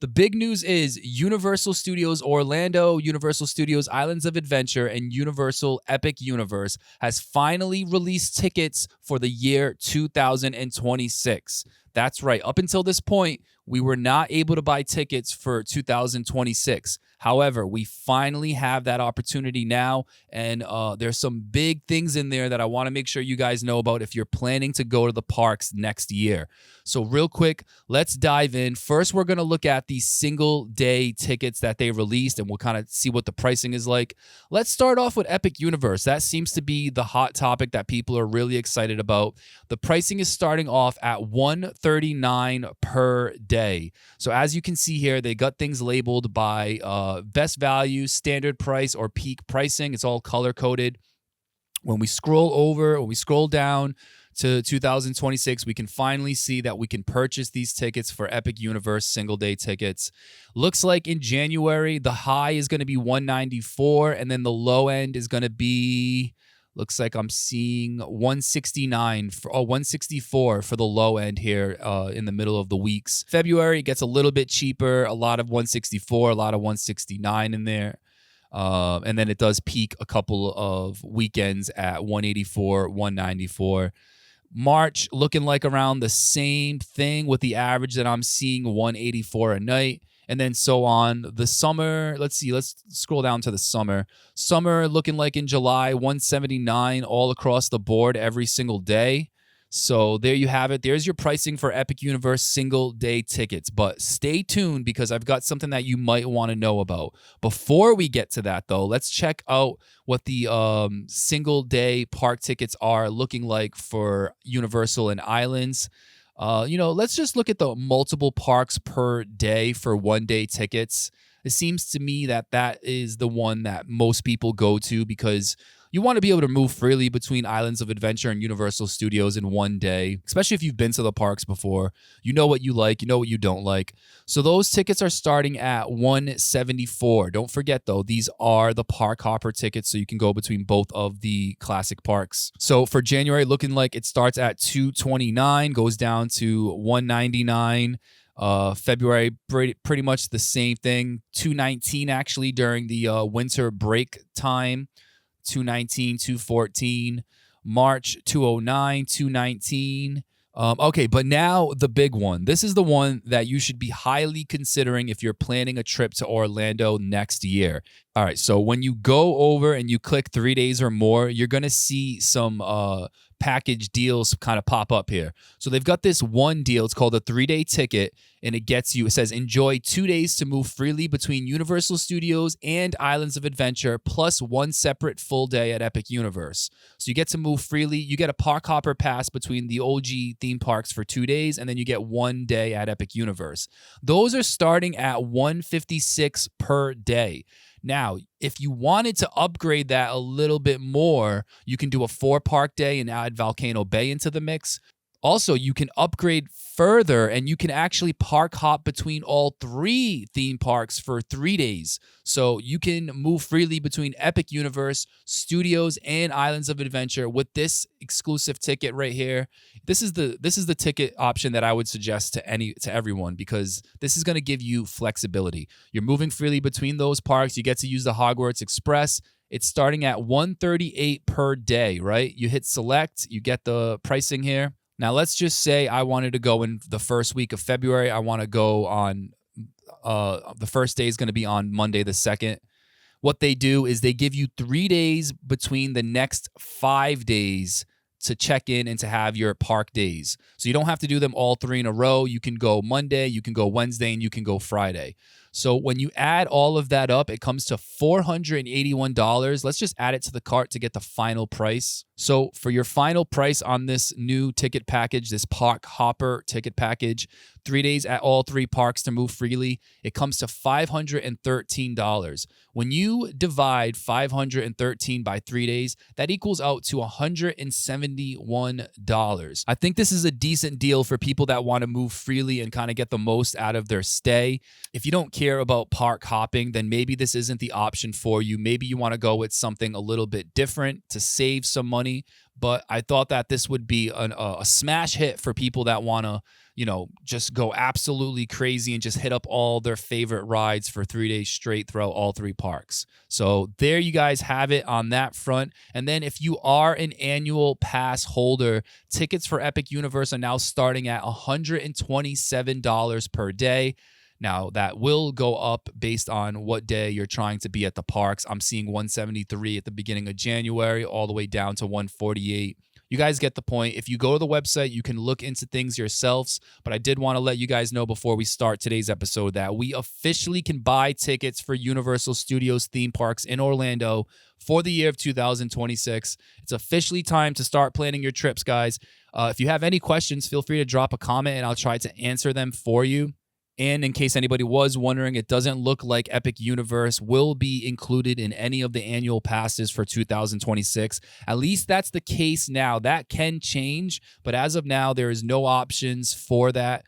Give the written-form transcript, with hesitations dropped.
The big news is Universal Studios Orlando, Universal Studios Islands of Adventure, and Universal Epic Universe has finally released tickets for the year 2026. That's right. Up until this point, we were not able to buy tickets for 2026. However, we finally have that opportunity now, and there's some big things in there that I want to make sure you guys know about if you're planning to go to the parks next year. So real quick, let's dive in. First, we're going to look at the single day tickets that they released, and we'll kind of see what the pricing is like. Let's start off with Epic Universe. That seems to be the hot topic that people are really excited about. The pricing is starting off at $139 per day. So as you can see here, they got things labeled by best value, standard price, or peak pricing. It's all color coded. When we scroll down to 2026, we can finally see that we can purchase these tickets for Epic Universe single day tickets. Looks like in January, the high is going to be $194, and then the low end is going to be, looks like I'm seeing $164 for the low end here in the middle of the weeks. February gets a little bit cheaper, a lot of $164, a lot of $169 in there. And then it does peak a couple of weekends at $184, $194. March looking like around the same thing with the average that I'm seeing, $184 a night. And then so on. The summer, let's scroll down to the summer. Summer looking like in July, $179 all across the board every single day. So there you have it. There's your pricing for Epic Universe single day tickets. But stay tuned because I've got something that you might want to know about. Before we get to that, though, let's check out what the single day park tickets are looking like for Universal and Islands. Let's just look at the multiple parks per day for one-day tickets. It seems to me that that is the one that most people go to because you want to be able to move freely between Islands of Adventure and Universal Studios in one day, especially if you've been to the parks before. You know what you like, you know what you don't like. So those tickets are starting at $174. Don't forget, though, these are the park hopper tickets, so you can go between both of the classic parks. So for January, looking like it starts at $229, goes down to $199. February, pretty much the same thing. $219 actually during the winter break time. $219, $214. March, $209, $219. Okay, but now the big one. This is the one that you should be highly considering if you're planning a trip to Orlando next year. All right, so when you go over and you click 3 days or more, you're going to see some package deals kind of pop up here. So they've got this one deal. It's called a 3-day ticket, and it says enjoy 2 days to move freely between Universal Studios and Islands of Adventure, plus one separate full day at Epic Universe. So you get to move freely. You get a park hopper pass between the OG theme parks for 2 days, and then you get 1 day at Epic Universe. Those are starting at $156 per day. Now, if you wanted to upgrade that a little bit more, you can do a 4-park day and add Volcano Bay into the mix. Also, you can upgrade further and you can actually park hop between all 3 theme parks for 3 days. So you can move freely between Epic Universe, Studios, and Islands of Adventure with this exclusive ticket right here. This is the ticket option that I would suggest to everyone because this is going to give you flexibility. You're moving freely between those parks. You get to use the Hogwarts Express. It's starting at $138 per day, right? You hit select, you get the pricing here. Now, let's just say I wanted to go in the first week of February. I want to go on, the first day is going to be on Monday the 2nd. What they do is they give you 3 days between the next 5 days to check in and to have your park days. So you don't have to do them all 3 in a row. You can go Monday, you can go Wednesday, and you can go Friday. So when you add all of that up, it comes to $481. Let's just add it to the cart to get the final price. So for your final price on this new ticket package, this park hopper ticket package, 3 days at all 3 parks to move freely, it comes to $513. When you divide 513 by 3 days, that equals out to $171. I think this is a decent deal for people that want to move freely and kind of get the most out of their stay. If you don't care about park hopping, then maybe this isn't the option for you. Maybe you want to go with something a little bit different to save some money. But I thought that this would be a smash hit for people that want to just go absolutely crazy and just hit up all their favorite rides for 3 days straight throughout all three parks. So there you guys have it on that front. And then if you are an annual pass holder, tickets for Epic Universe are now starting at $127 per day. Now, that will go up based on what day you're trying to be at the parks. I'm seeing 173 at the beginning of January, all the way down to 148. You guys get the point. If you go to the website, you can look into things yourselves. But I did want to let you guys know before we start today's episode that we officially can buy tickets for Universal Studios theme parks in Orlando for the year of 2026. It's officially time to start planning your trips, guys. If you have any questions, feel free to drop a comment and I'll try to answer them for you. And in case anybody was wondering, it doesn't look like Epic Universe will be included in any of the annual passes for 2026. At least that's the case now. That can change, but as of now, there is no options for that.